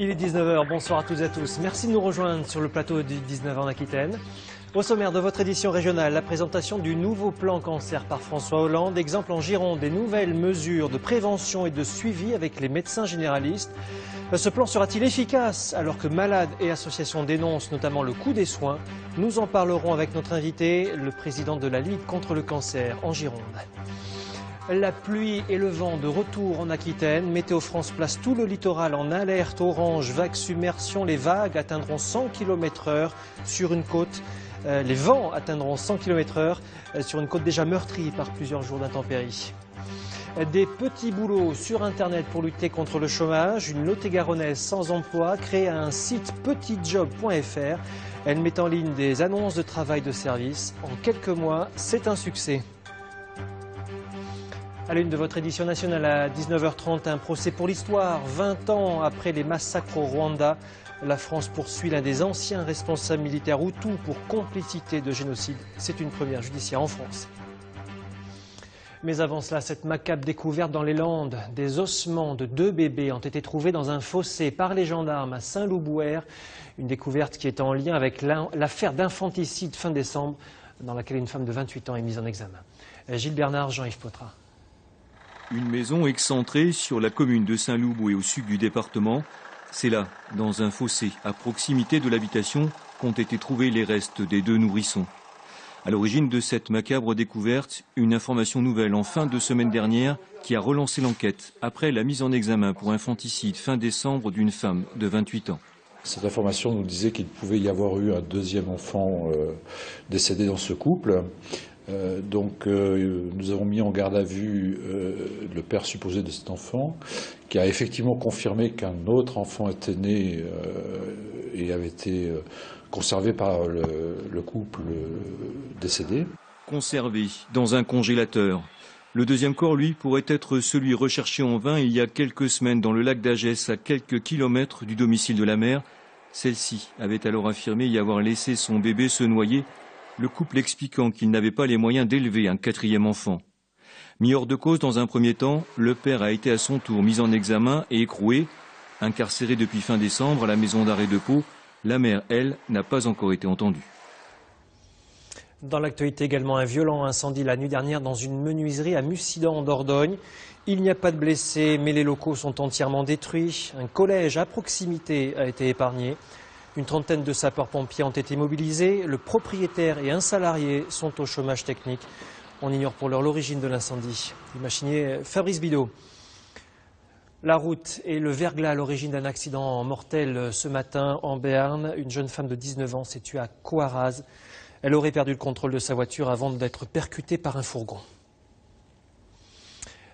Il est 19 h, bonsoir à toutes et à tous. Merci de nous rejoindre sur le plateau du 19 h en Aquitaine. Au sommaire de votre édition régionale, la présentation du nouveau plan cancer par François Hollande. Exemple en Gironde, des nouvelles mesures de prévention et de suivi avec les médecins généralistes. Ce plan sera-t-il efficace alors que malades et associations dénoncent notamment le coût des soins? Nous en parlerons avec notre invité, le président de la Ligue contre le cancer en Gironde. La pluie et le vent de retour en Aquitaine. Météo France place tout le littoral en alerte orange, vague submersion. Les vagues atteindront 100 km/h sur une côte. Les vents atteindront 100 km/h sur une côte déjà meurtrie par plusieurs jours d'intempéries. Des petits boulots sur Internet pour lutter contre le chômage. Une Lot-et-Garonnaise sans emploi crée un site petitjob.fr. Elle met en ligne des annonces de travail de service. En quelques mois, c'est un succès. À l'une de votre édition nationale à 19 h 30, un procès pour l'histoire. 20 ans après les massacres au Rwanda, la France poursuit l'un des anciens responsables militaires hutus pour complicité de génocide. C'est une première judiciaire en France. Mais avant cela, cette macabre découverte dans les Landes. Des ossements de 2 bébés ont été trouvés dans un fossé par les gendarmes à Saint-Loup-Bouert. Une découverte qui est en lien avec l'affaire d'infanticide fin décembre, dans laquelle une femme de 28 ans est mise en examen. Gilles Bernard, Jean-Yves Poitras. Une maison excentrée sur la commune de Saint-Loup et au sud du département. C'est là, dans un fossé, à proximité de l'habitation, qu'ont été trouvés les restes des 2 nourrissons. À l'origine de cette macabre découverte, une information nouvelle en fin de semaine dernière qui a relancé l'enquête après la mise en examen pour infanticide fin décembre d'une femme de 28 ans. Cette information nous disait qu'il pouvait y avoir eu un 2e enfant décédé dans ce couple. Nous avons mis en garde à vue le père supposé de cet enfant, qui a effectivement confirmé qu'un autre enfant était né et avait été conservé par le couple décédé. Conservé dans un congélateur. Le 2e corps, lui, pourrait être celui recherché en vain il y a quelques semaines dans le lac d'Agès, à quelques kilomètres du domicile de la mère. Celle-ci avait alors affirmé y avoir laissé son bébé se noyer, le couple expliquant qu'il n'avait pas les moyens d'élever un 4e enfant. Mis hors de cause dans un premier temps, le père a été à son tour mis en examen et écroué. Incarcéré depuis fin décembre à la maison d'arrêt de Pau, la mère, elle, n'a pas encore été entendue. Dans l'actualité également, un violent incendie la nuit dernière dans une menuiserie à Mussidan en Dordogne. Il n'y a pas de blessés, mais les locaux sont entièrement détruits. Un collège à proximité a été épargné. Une trentaine de sapeurs-pompiers ont été mobilisés. Le propriétaire et un salarié sont au chômage technique. On ignore pour l'heure l'origine de l'incendie. Imaginez Fabrice Bidot. La route et le verglas à l'origine d'un accident mortel ce matin en Béarn. Une jeune femme de 19 ans s'est tuée à Coaraz. Elle aurait perdu le contrôle de sa voiture avant d'être percutée par un fourgon.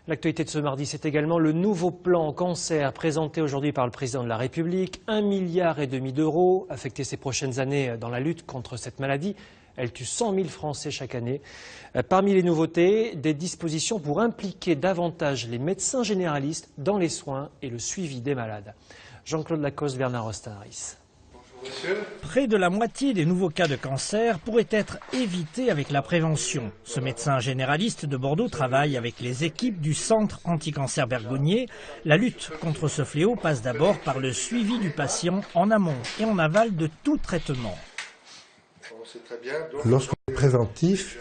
L'actualité de ce mardi, c'est également le nouveau plan cancer présenté aujourd'hui par le président de la République. 1,5 milliard d'euros affectés ces prochaines années dans la lutte contre cette maladie. Elle tue 100 000 Français chaque année. Parmi les nouveautés, des dispositions pour impliquer davantage les médecins généralistes dans les soins et le suivi des malades. Jean-Claude Lacoste, Bernard Rostaris. Près de la moitié des nouveaux cas de cancer pourraient être évités avec la prévention. Ce médecin généraliste de Bordeaux travaille avec les équipes du centre anti-cancer Bergonié. La lutte contre ce fléau passe d'abord par le suivi du patient en amont et en aval de tout traitement. Lorsqu'on est préventif,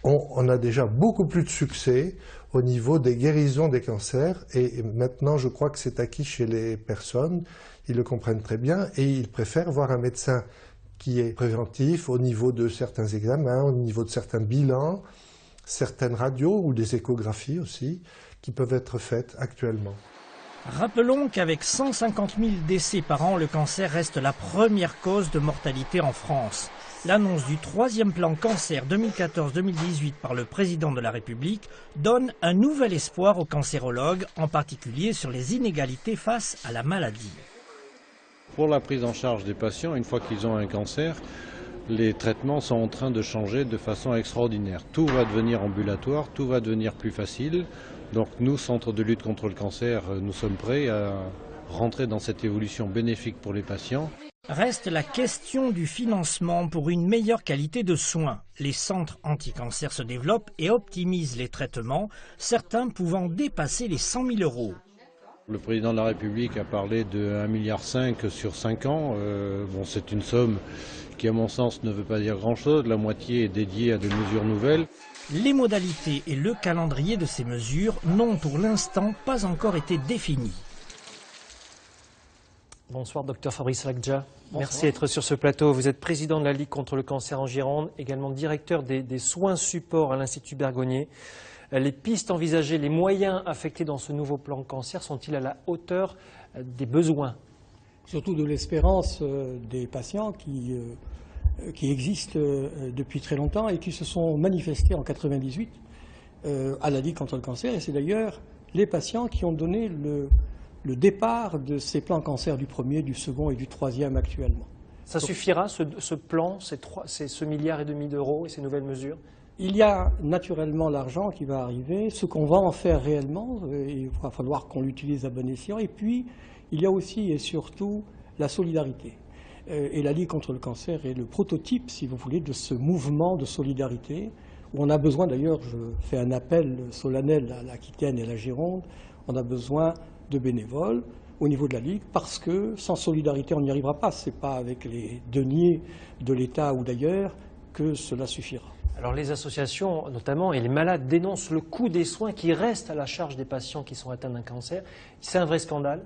on a déjà beaucoup plus de succès au niveau des guérisons des cancers. Et maintenant, je crois que c'est acquis chez les personnes. Ils le comprennent très bien et ils préfèrent voir un médecin qui est préventif au niveau de certains examens, au niveau de certains bilans, certaines radios ou des échographies aussi, qui peuvent être faites actuellement. Rappelons qu'avec 150 000 décès par an, le cancer reste la première cause de mortalité en France. L'annonce du 3e plan cancer 2014-2018 par le président de la République donne un nouvel espoir aux cancérologues, en particulier sur les inégalités face à la maladie. Pour la prise en charge des patients, une fois qu'ils ont un cancer, les traitements sont en train de changer de façon extraordinaire. Tout va devenir ambulatoire, tout va devenir plus facile. Donc nous, Centre de lutte contre le cancer, nous sommes prêts à rentrer dans cette évolution bénéfique pour les patients. Reste la question du financement pour une meilleure qualité de soins. Les centres anti-cancer se développent et optimisent les traitements, certains pouvant dépasser les 100 000 euros. Le président de la République a parlé de 1,5 milliard sur 5 ans. C'est une somme qui, à mon sens, ne veut pas dire grand-chose. La moitié est dédiée à des mesures nouvelles. Les modalités et le calendrier de ces mesures n'ont pour l'instant pas encore été définis. Bonsoir, docteur Fabrice Lagja. Merci d'être sur ce plateau. Vous êtes président de la Ligue contre le cancer en Gironde, également directeur des soins supports à l'Institut Bergonié. Les pistes envisagées, les moyens affectés dans ce nouveau plan cancer sont-ils à la hauteur des besoins? Surtout de l'espérance des patients qui existent depuis très longtemps et qui se sont manifestés en 1998 à la Ligue contre le cancer. Et c'est d'ailleurs les patients qui ont donné le départ de ces plans cancer du premier, du second et du troisième actuellement. Ça suffira, ce plan, ce milliard et demi d'euros et ces nouvelles mesures? Il y a naturellement l'argent qui va arriver, ce qu'on va en faire réellement, il va falloir qu'on l'utilise à bon escient. Et puis, il y a aussi et surtout la solidarité. Et la Ligue contre le cancer est le prototype, si vous voulez, de ce mouvement de solidarité, où on a besoin, d'ailleurs, je fais un appel solennel à l'Aquitaine et à la Gironde, on a besoin de bénévoles au niveau de la Ligue, parce que sans solidarité, on n'y arrivera pas. Ce n'est pas avec les deniers de l'État ou d'ailleurs que cela suffira. Alors les associations notamment et les malades dénoncent le coût des soins qui restent à la charge des patients qui sont atteints d'un cancer. C'est un vrai scandale?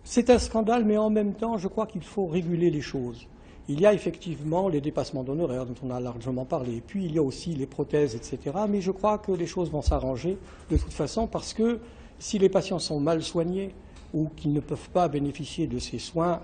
C'est un scandale, mais en même temps, je crois qu'il faut réguler les choses. Il y a effectivement les dépassements d'honoraires dont on a largement parlé, et puis il y a aussi les prothèses, etc. Mais je crois que les choses vont s'arranger de toute façon, parce que si les patients sont mal soignés, ou qui ne peuvent pas bénéficier de ces soins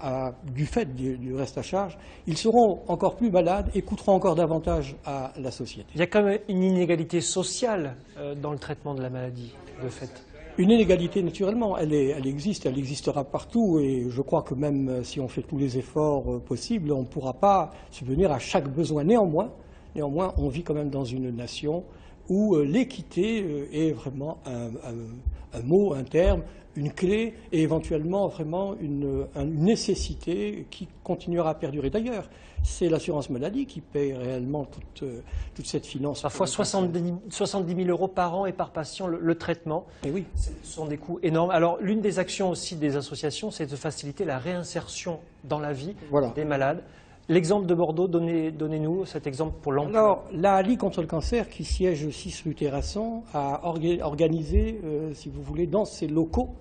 du fait du reste à charge, ils seront encore plus malades et coûteront encore davantage à la société. Il y a quand même une inégalité sociale dans le traitement de la maladie, de fait. Une inégalité, naturellement, elle existe, elle existera partout, et je crois que même si on fait tous les efforts possibles, on ne pourra pas subvenir à chaque besoin. Néanmoins, on vit quand même dans une nation où l'équité est vraiment un mot, un terme, une clé et éventuellement vraiment une nécessité qui continuera à perdurer. D'ailleurs, c'est l'assurance maladie qui paye réellement toute cette finance. Parfois 70 000 euros par an et par patient le traitement. Et oui. Ce sont des coûts énormes. Alors l'une des actions aussi des associations, c'est de faciliter la réinsertion dans la vie des malades. L'exemple de Bordeaux, donnez-nous cet exemple pour l'emploi. Alors, la Ligue contre le cancer, qui siège au 6 rue Terrasson, a organisé, si vous voulez, dans ses locaux,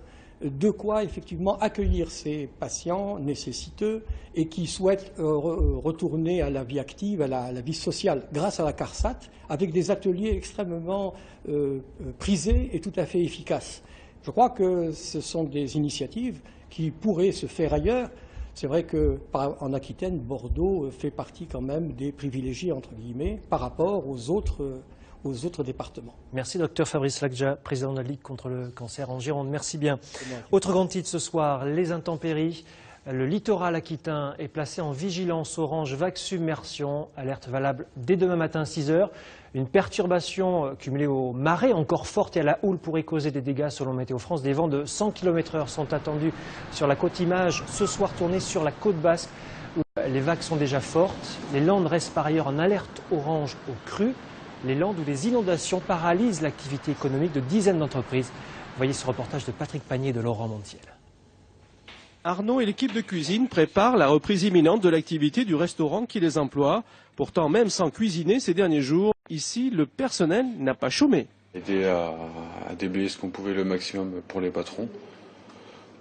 de quoi effectivement accueillir ces patients nécessiteux et qui souhaitent retourner à la vie active, à la vie sociale, grâce à la CARSAT, avec des ateliers extrêmement prisés et tout à fait efficaces. Je crois que ce sont des initiatives qui pourraient se faire ailleurs. C'est vrai qu'en Aquitaine, Bordeaux fait partie quand même des privilégiés, entre guillemets, par rapport aux autres départements. Merci, docteur Fabrice Lagja, président de la Ligue contre le cancer en Gironde. Merci bien. Autre grand titre ce soir, les intempéries. Le littoral aquitain est placé en vigilance orange vague submersion, alerte valable dès demain matin 6 h. Une perturbation cumulée aux marées encore forte et à la houle pourrait causer des dégâts selon Météo France. Des vents de 100 km/h sont attendus sur la côte Image, ce soir tournés sur la côte basque où les vagues sont déjà fortes. Les Landes restent par ailleurs en alerte orange au cru. Les Landes où les inondations paralysent l'activité économique de dizaines d'entreprises. Voyez ce reportage de Patrick Pagné et de Laurent Montiel. Arnaud et l'équipe de cuisine préparent la reprise imminente de l'activité du restaurant qui les emploie. Pourtant, même sans cuisiner ces derniers jours, ici, le personnel n'a pas chômé. Aider à déblayer ce qu'on pouvait le maximum pour les patrons,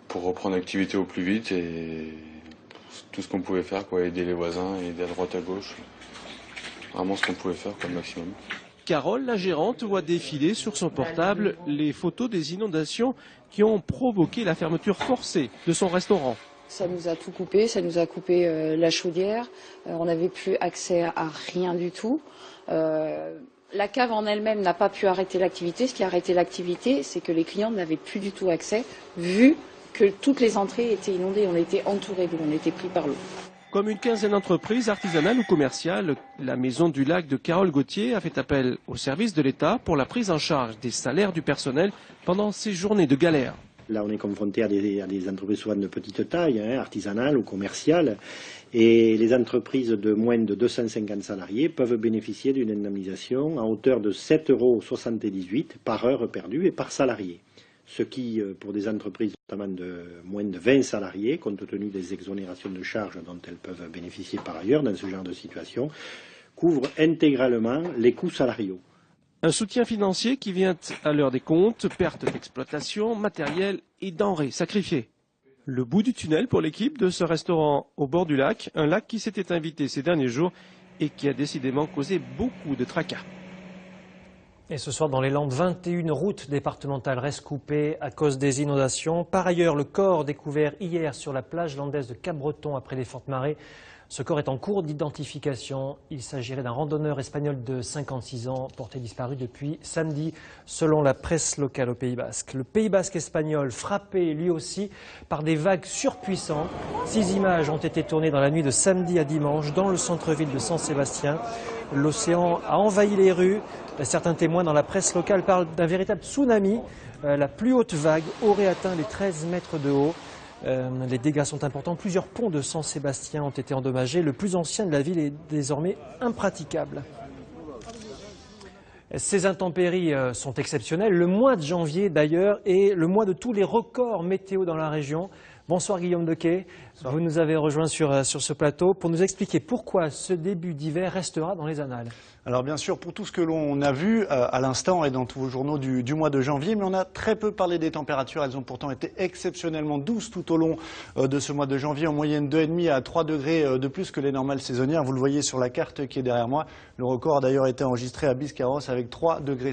pour reprendre l'activité au plus vite et tout ce qu'on pouvait faire, quoi, aider les voisins, aider à droite à gauche. Vraiment ce qu'on pouvait faire comme maximum. Carole, la gérante, voit défiler sur son portable les photos des inondations qui ont provoqué la fermeture forcée de son restaurant. Ça nous a tout coupé, ça nous a coupé la chaudière, on n'avait plus accès à rien du tout. La cave en elle-même n'a pas pu arrêter l'activité. Ce qui a arrêté l'activité, c'est que les clients n'avaient plus du tout accès, vu que toutes les entrées étaient inondées, on était entourés d'eau, on était pris par l'eau. Comme une quinzaine d'entreprises artisanales ou commerciales, la Maison du Lac de Carole Gauthier a fait appel au service de l'État pour la prise en charge des salaires du personnel pendant ces journées de galère. Là, on est confronté à des entreprises souvent de petite taille, artisanales ou commerciales, et les entreprises de moins de 250 salariés peuvent bénéficier d'une indemnisation à hauteur de 7,78 € par heure perdue et par salarié. ce qui, pour des entreprises notamment de moins de 20 salariés, compte tenu des exonérations de charges dont elles peuvent bénéficier par ailleurs dans ce genre de situation, couvre intégralement les coûts salariaux. Un soutien financier qui vient à l'heure des comptes, perte d'exploitation, matériel et denrées sacrifiées. Le bout du tunnel pour l'équipe de ce restaurant au bord du lac, un lac qui s'était invité ces derniers jours et qui a décidément causé beaucoup de tracas. Et ce soir, dans les Landes, 21 routes départementales restent coupées à cause des inondations. Par ailleurs, le corps découvert hier sur la plage landaise de Cap-Breton après les fortes marées. Ce corps est en cours d'identification. Il s'agirait d'un randonneur espagnol de 56 ans, porté disparu depuis samedi, selon la presse locale au Pays Basque. Le Pays Basque espagnol, frappé lui aussi par des vagues surpuissantes. 6 images ont été tournées dans la nuit de samedi à dimanche dans le centre-ville de San Sébastien. L'océan a envahi les rues. Certains témoins dans la presse locale parlent d'un véritable tsunami. La plus haute vague aurait atteint les 13 mètres de haut. Les dégâts sont importants. Plusieurs ponts de San Sébastien ont été endommagés. Le plus ancien de la ville est désormais impraticable. Ces intempéries sont exceptionnelles. Le mois de janvier, d'ailleurs, est le mois de tous les records météo dans la région. Bonsoir Guillaume Dequet. Vous nous avez rejoint sur ce plateau pour nous expliquer pourquoi ce début d'hiver restera dans les annales. Alors bien sûr, pour tout ce que l'on a vu à l'instant et dans tous vos journaux du mois de janvier, mais on a très peu parlé des températures. Elles ont pourtant été exceptionnellement douces tout au long de ce mois de janvier, en moyenne 2,5 à 3 degrés de plus que les normales saisonnières. Vous le voyez sur la carte qui est derrière moi. Le record a d'ailleurs été enregistré à Biscarrosse avec 3,5 degrés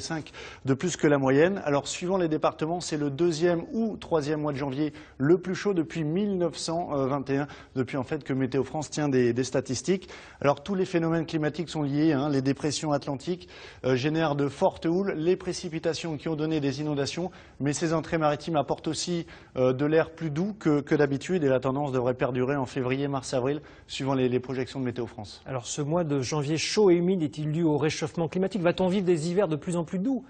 de plus que la moyenne. Alors suivant les départements, c'est le 2e ou 3e mois de janvier le plus chaud depuis 1921, depuis en fait que Météo France tient des statistiques. Alors tous les phénomènes climatiques sont liés, les dépressions atlantiques génèrent de fortes houles, les précipitations qui ont donné des inondations, mais ces entrées maritimes apportent aussi de l'air plus doux que d'habitude et la tendance devrait perdurer en février, mars, avril, suivant les projections de Météo France. Alors ce mois de janvier chaud et humide est-il dû au réchauffement climatique? Va-t-on vivre des hivers de plus en plus doux?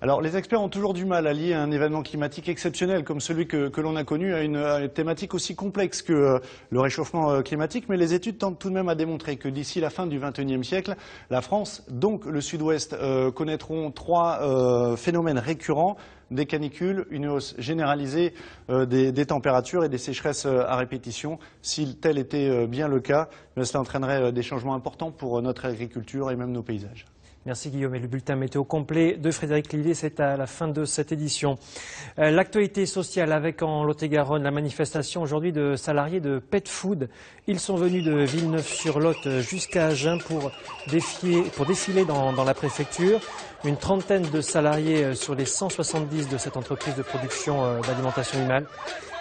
Alors les experts ont toujours du mal à lier un événement climatique exceptionnel comme celui que l'on a connu à une thématique aussi complexe que le réchauffement climatique, mais les études tentent tout de même à démontrer que d'ici la fin du XXIe siècle, la France, donc le Sud-Ouest, connaîtront 3 phénomènes récurrents, des canicules, une hausse généralisée des températures et des sécheresses à répétition. Si tel était bien le cas, cela entraînerait des changements importants pour notre agriculture et même nos paysages. Merci Guillaume. Et le bulletin météo complet de Frédéric Lillet, c'est à la fin de cette édition. L'actualité sociale avec en Lot-et-Garonne la manifestation aujourd'hui de salariés de Pet Food. Ils sont venus de Villeneuve-sur-Lot jusqu'à Agen pour défiler dans la préfecture. Une trentaine de salariés sur les 170 de cette entreprise de production d'alimentation animale.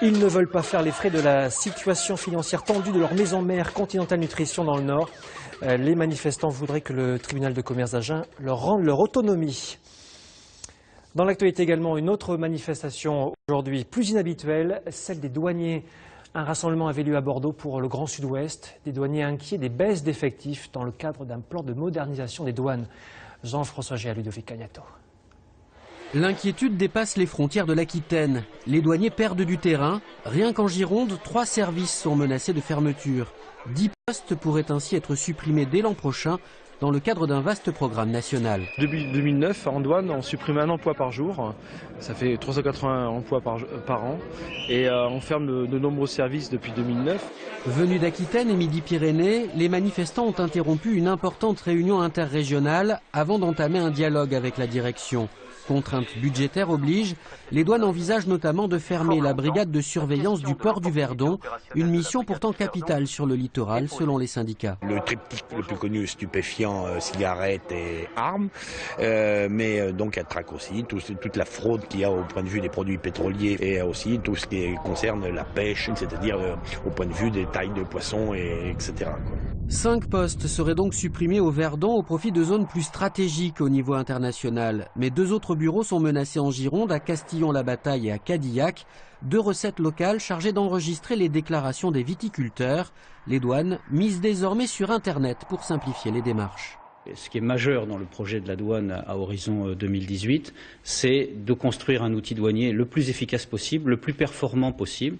Ils ne veulent pas faire les frais de la situation financière tendue de leur maison mère Continental Nutrition dans le Nord. Les manifestants voudraient que le tribunal de commerce d'Agen leur rende leur autonomie. Dans l'actualité également, une autre manifestation aujourd'hui plus inhabituelle, celle des douaniers. Un rassemblement avait lieu à Bordeaux pour le Grand Sud-Ouest. Des douaniers inquiets des baisses d'effectifs dans le cadre d'un plan de modernisation des douanes. Jean-François Géa, Ludovic Cagnato. L'inquiétude dépasse les frontières de l'Aquitaine. Les douaniers perdent du terrain. Rien qu'en Gironde, 3 services sont menacés de fermeture. 10 postes pourraient ainsi être supprimés dès l'an prochain dans le cadre d'un vaste programme national. Depuis 2009, en douane, on supprime 1 emploi par jour. Ça fait 380 emplois par an. Et on ferme de nombreux services depuis 2009. Venus d'Aquitaine et Midi-Pyrénées, les manifestants ont interrompu une importante réunion interrégionale avant d'entamer un dialogue avec la direction. Contraintes budgétaires obligent, les douanes envisagent notamment de fermer la brigade de surveillance du port du Verdon, une mission pourtant capitale sur le littoral selon les syndicats. Le triptyque le plus connu, stupéfiants, cigarettes et armes, mais donc elle traque aussi toute la fraude qu'il y a au point de vue des produits pétroliers et aussi tout ce qui concerne la pêche, c'est-à-dire au point de vue des tailles de poissons, etc. 5 postes seraient donc supprimés au Verdon au profit de zones plus stratégiques au niveau international. Mais 2 autres bureaux sont menacés en Gironde, à Castillon-la-Bataille et à Cadillac. 2 recettes locales chargées d'enregistrer les déclarations des viticulteurs. Les douanes misent désormais sur Internet pour simplifier les démarches. Ce qui est majeur dans le projet de la douane à horizon 2018, c'est de construire un outil douanier le plus efficace possible, le plus performant possible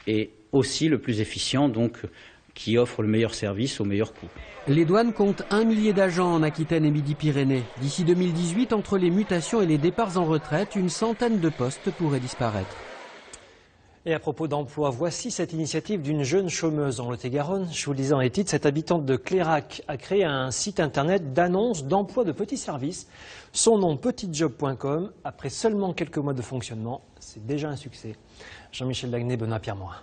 et aussi le plus efficient, donc qui offre le meilleur service au meilleur coût. Les douanes comptent 1 millier d'agents en Aquitaine et Midi-Pyrénées. D'ici 2018, entre les mutations et les départs en retraite, une centaine de postes pourraient disparaître. Et à propos d'emploi, voici cette initiative d'une jeune chômeuse en Lot-et-Garonne. Je vous le disais dans les titres, cette habitante de Clérac a créé un site internet d'annonces d'emploi de petits services. Son nom, petitjob.com. Après seulement quelques mois de fonctionnement, c'est déjà un succès. Jean-Michel Dagné, Benoît Pierre-Morin.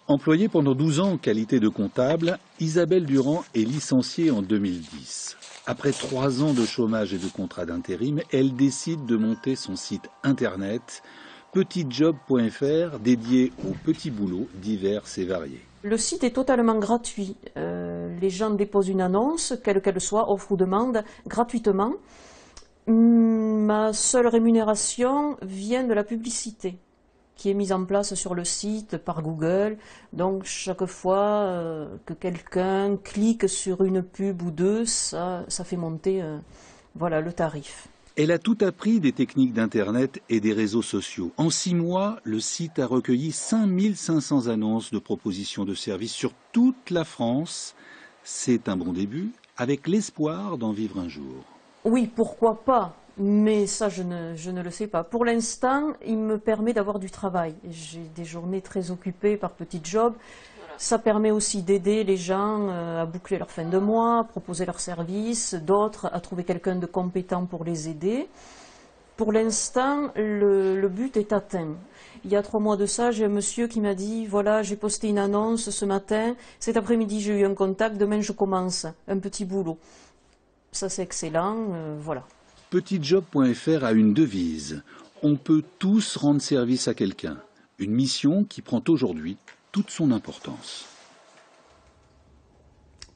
Employée pendant 12 ans en qualité de comptable, Isabelle Durand est licenciée en 2010. Après 3 ans de chômage et de contrat d'intérim, elle décide de monter son site internet petitjob.fr dédié aux petits boulots divers et variés. Le site est totalement gratuit. Les gens déposent une annonce, quelle qu'elle soit, offre ou demande, gratuitement. Ma seule rémunération vient de la publicité qui est mise en place sur le site par Google. Donc chaque fois que quelqu'un clique sur une pub ou deux, ça fait monter voilà, le tarif. Elle a tout appris des techniques d'Internet et des réseaux sociaux. En 6 mois, le site a recueilli 5500 annonces de propositions de services sur toute la France. C'est un bon début, avec l'espoir d'en vivre un jour. Oui, pourquoi pas, mais ça je ne le sais pas. Pour l'instant, il me permet d'avoir du travail. J'ai des journées très occupées par petits jobs. Ça permet aussi d'aider les gens à boucler leur fin de mois, à proposer leurs services, d'autres à trouver quelqu'un de compétent pour les aider. Pour l'instant, le but est atteint. Il y a 3 mois de ça, j'ai un monsieur qui m'a dit, voilà, j'ai posté une annonce ce matin, cet après-midi j'ai eu un contact, demain je commence, un petit boulot. Ça c'est excellent, voilà. Petitjob.fr a une devise, on peut tous rendre service à quelqu'un. Une mission qui prend aujourd'hui toute son importance.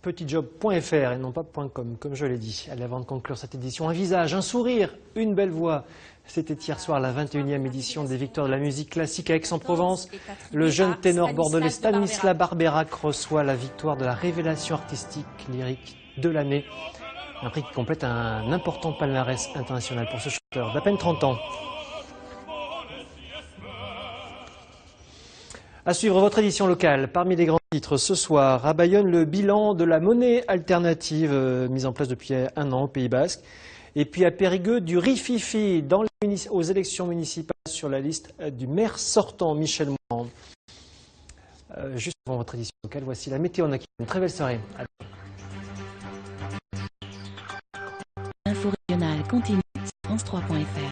Petitjob.fr et non pas .com, comme je l'ai dit. Allez, avant de conclure cette édition, un visage, un sourire, une belle voix. C'était hier soir la 21e édition des Victoires de la musique classique à Aix-en-Provence. Le jeune ténor bordelais Stanislas Barbeyrac reçoit la victoire de la révélation artistique lyrique de l'année. Un prix qui complète un important palmarès international pour ce chanteur d'à peine 30 ans. À suivre votre édition locale, parmi les grands titres ce soir, à Bayonne, le bilan de la monnaie alternative mise en place depuis 1 an au Pays Basque. Et puis à Périgueux, du rififi aux élections municipales sur la liste du maire sortant, Michel Mourand. Juste avant votre édition locale, voici la météo en Aquitaine. Une très belle soirée. Info régionale continue, France3.fr.